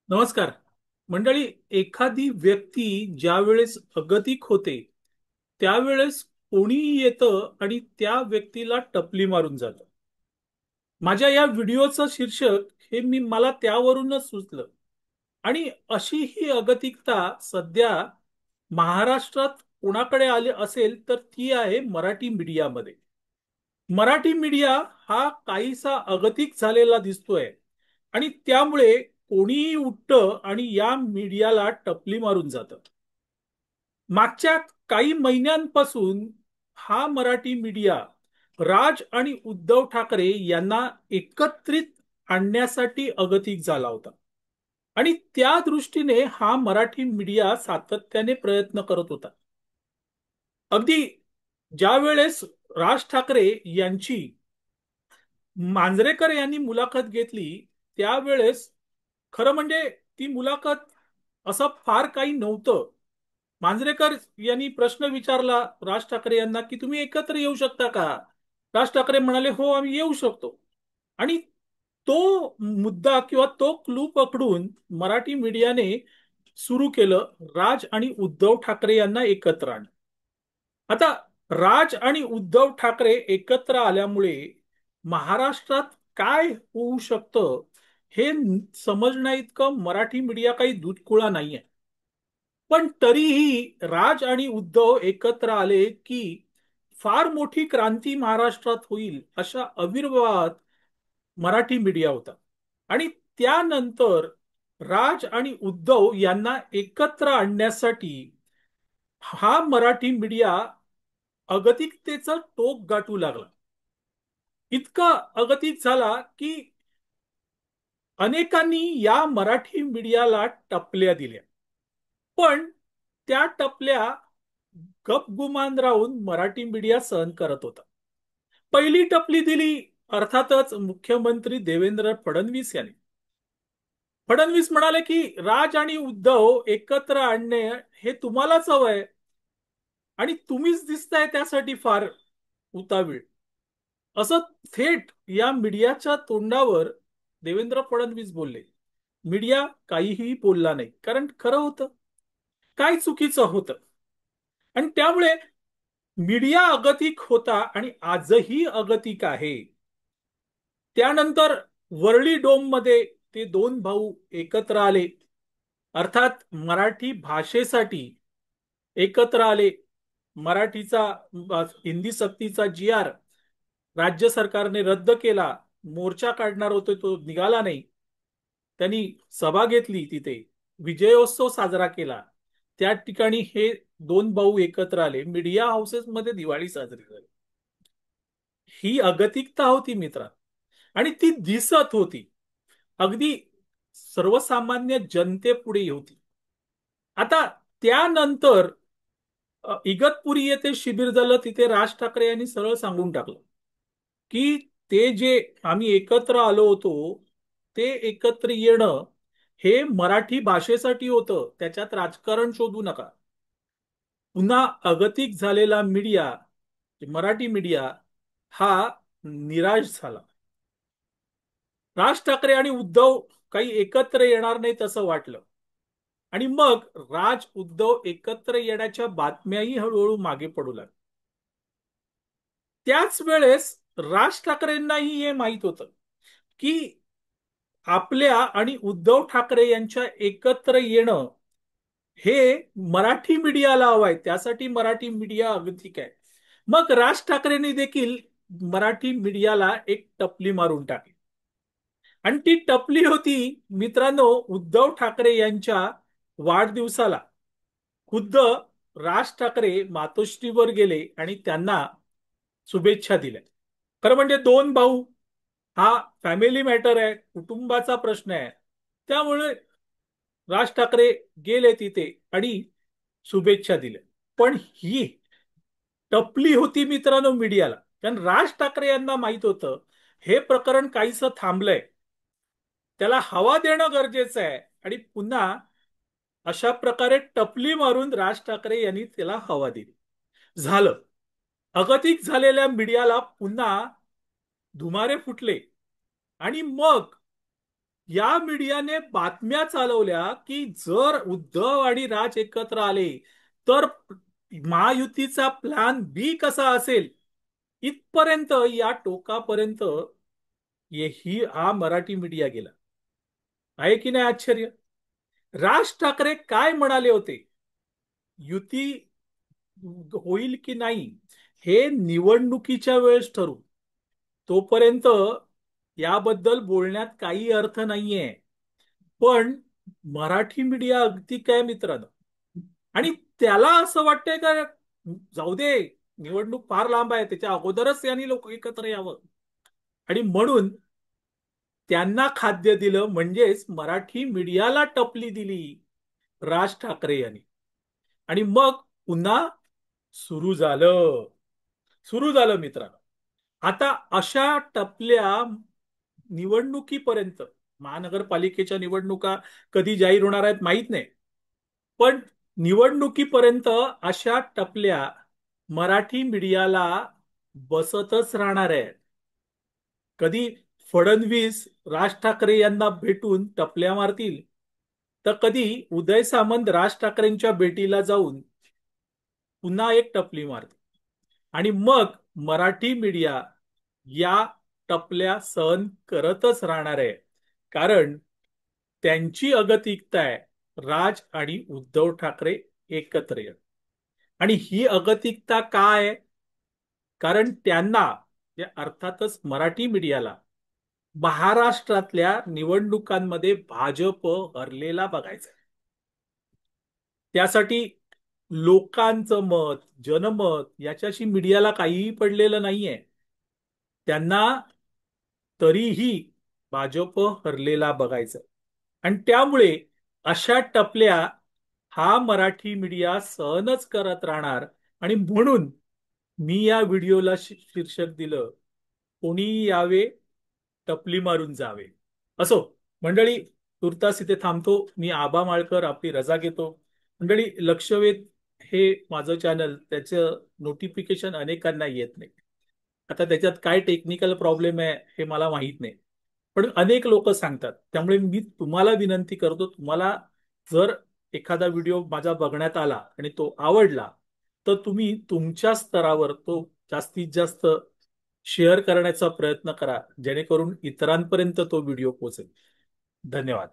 नमस्कार मंडळी. एखादी व्यक्ती ज्या वेळेस अगतिक होते त्यावेळेस कोणीही येतं आणि त्या व्यक्तीला टपली मारून जातं. माझ्या या व्हिडिओचं शीर्षक हे मला त्यावरूनच सुचलं. आणि अशी ही अगतिकता सध्या महाराष्ट्रात कोणाकडे आली असेल तर ती आहे मराठी मीडियामध्ये. मराठी मीडिया हा काहीसा अगतिक झालेला दिसतोय आणि त्यामुळे कोणीही उठतं आणि या मीडियाला टपली मारून जातं. मागच्या काही महिन्यांपासून हा मराठी मीडिया राज आणि उद्धव ठाकरे यांना एकत्रित आणण्यासाठी अगतिक झाला होता. आणि त्या दृष्टीने हा मराठी मीडिया सातत्याने प्रयत्न करत होता. अगदी ज्या वेळेस राज ठाकरे यांची मांजरेकर यांनी मुलाखत घेतली त्यावेळेस खरं म्हणजे ती मुलाखत असं फार काही नव्हतं. मांजरेकर यांनी प्रश्न विचारला राज ठाकरे यांना की तुम्ही एकत्र येऊ शकता का. राज ठाकरे म्हणाले हो आम्ही येऊ शकतो. आणि तो मुद्दा किंवा तो क्लू पकडून मराठी मीडियाने सुरू केलं राज आणि उद्धव ठाकरे यांना एकत्र आण. आता राज आणि उद्धव ठाकरे एकत्र आल्यामुळे महाराष्ट्रात काय होऊ शकतं हे समजण्या इतकं मराठी मीडिया काही दूधकुळा नाहीये. पण तरीही राज आणि उद्धव एकत्र आले की फार मोठी क्रांती महाराष्ट्रात होईल अशा आविर्भावात मराठी मीडिया होता. आणि त्यानंतर राज आणि उद्धव यांना एकत्र आणण्यासाठी हा मराठी मीडिया अगतिकतेचं टोक गाठू लागला. इतका अगतिक झाला की अनेकांनी या मराठी मीडियाला टपल्या दिल्या. पण त्या टपल्या गपगुमान राहून मराठी मीडिया सहन करत होता. पहिली टपली दिली अर्थातच मुख्यमंत्री देवेंद्र फडणवीस यांनी. फडणवीस म्हणाले की राज आणि उद्धव एकत्र आणणे हे तुम्हालाच हवंय आणि तुम्हीच दिसताय त्यासाठी फार उतावीळ. असं थेट या मीडियाच्या तोंडावर देवेंद्र फडणवीस बोलले. मीडिया काहीही बोलला नाही कारण खरं होतं. काय चुकीचं होतं. आणि त्यामुळे मीडिया अगतिक होता आणि आजही अगतिक आहे. त्यानंतर वरळी डोम मध्ये ते दोन भाऊ एकत्र आले. अर्थात मराठी भाषेसाठी एकत्र आले. मराठीचा हिंदी सक्तीचा जी आर राज्य सरकारने रद्द केला. मोर्चा काढणार होते तो निघाला नाही. त्यांनी सभा घेतली तिथे विजयोत्सव साजरा केला. त्या ठिकाणी हे दोन भाऊ एकत्र आले. मीडिया हाऊसेस मध्ये दिवाळी साजरी झाली. ही अगतिकता होती मित्रा. आणि ती दिसत होती अगदी सर्वसामान्य जनतेपुढे होती. आता त्यानंतर इगतपुरी येथे शिबिर झालं. तिथे राज ठाकरे यांनी सरळ सांगून टाकलं की ते जे आम्ही एकत्र आलो होतो ते एकत्र येणं हे मराठी भाषेसाठी होतं. त्याच्यात राजकारण शोधू नका. पुन्हा अगतिक झालेला मीडिया मराठी मीडिया हा निराश झाला. राज ठाकरे आणि उद्धव काही एकत्र येणार नाही तसं वाटलं. आणि मग राज उद्धव एकत्र येण्याच्या बातम्याही हळूहळू मागे पडू लागल्या. त्याच वेळेस राज ठाकरेंनाही हे माहित होतं की आपल्या आणि उद्धव ठाकरे यांच्या एकत्र येणं हे मराठी मीडियाला हवंय. त्यासाठी मराठी मीडिया अगतिक आहे. मग राज ठाकरेंनी देखील मराठी मीडियाला एक टपली मारून टाकली. आणि ती टपली होती मित्रांनो उद्धव ठाकरे यांच्या वाढदिवसाला खुद्द राज ठाकरे मातोश्रीवर गेले आणि त्यांना शुभेच्छा दिल्या. खरं म्हणजे दोन भाऊ हा फॅमिली मॅटर आहे. कुटुंबाचा प्रश्न आहे. त्यामुळे राज ठाकरे गेले तिथे आणि शुभेच्छा दिल्या. पण ही टपली होती मित्रांनो मीडियाला. कारण राज ठाकरे यांना माहित होतं हे प्रकरण काहीसं थांबलंय. त्याला हवा देणं गरजेचं आहे. आणि पुन्हा अशा प्रकारे टपली मारून राज ठाकरे यांनी त्याला हवा दिली. झालं. अगतिक झालेल्या मीडियाला पुन्हा धुमारे फुटले. आणि मग या मीडियाने बातम्या चालवल्या की जर उद्धव आणि राज एकत्र आले तर महायुतीचा प्लॅन बी कसा असेल, इथपर्यंत, या टोकापर्यंत हा मराठी मीडिया गेला. आहे की नाही आश्चर्य? राज ठाकरे काय म्हणाले होते? युती होईल की नाही हे निवडणुकीच्या वेळेस ठरू, तोपर्यंत याबद्दल बोलण्यात काही अर्थ नाहीये. पण मराठी मीडिया अगदी काय मित्रांनो, आणि त्याला असं वाटतंय का जाऊ दे, निवडणूक फार लांब आहे, त्याच्या अगोदरच यांनी लोक एकत्र यावं, आणि म्हणून त्यांना खाद्य दिलं, म्हणजेच मराठी मीडियाला टपली दिली राज ठाकरे यांनी. आणि मग पुन्हा सुरू झालं सुरू झालं मित्रांनो. आता अशा टपल्या निवडणुकीपर्यंत, महानगरपालिकेच्या निवडणुका कधी जाहीर होणार आहेत माहीत नाही, पण निवडणुकीपर्यंत अशा टपल्या मराठी मीडियाला बसतच राहणार आहे. कधी फडणवीस राज ठाकरे यांना भेटून टपल्या मारतील, तर कधी उदय सामंत राज ठाकरेंच्या भेटीला जाऊन पुन्हा एक टपली मारतील. आणि मग मराठी मीडिया या टपल्या सहन करतच राहणार आहे, कारण त्यांची अगतिकता आहे राज आणि उद्धव ठाकरे एकत्र येत. आणि ही अगतिकता काय आहे? कारण त्यांना, अर्थातच मराठी मीडियाला, महाराष्ट्रातल्या निवडणुकांमध्ये भाजप हरलेला बघायचा. त्यासाठी लोकांचं मत, जनमत याच्याशी मीडियाला काहीही पडलेलं नाहीये. त्यांना तरीही भाजप हरलेला बघायचं, आणि त्यामुळे अशा टपल्या हा मराठी मीडिया सहनच करत राहणार. आणि म्हणून मी या व्हिडिओला शीर्षक दिलं, कोणी यावे टपली मारून जावे. असो मंडळी, तुर्तास इथे थांबतो. मी आबा माळकर आपली रजा घेतो. मंडळी, लक्षवेध हे माझं चॅनल, त्याचं नोटिफिकेशन अनेकांना येत नाही. आता त्याच्यात काय टेक्निकल प्रॉब्लेम आहे हे मला माहीत नाही, पण अनेक लोक सांगतात. त्यामुळे मी तुम्हाला विनंती करतो, तुम्हाला जर एखादा व्हिडिओ माझा बघण्यात आला आणि तो आवडला, तर तुम्ही तुमच्या स्तरावर तो जास्तीत जास्त शेअर करण्याचा प्रयत्न करा, जेणेकरून इतरांपर्यंत तो व्हिडिओ पोहोचेल. धन्यवाद.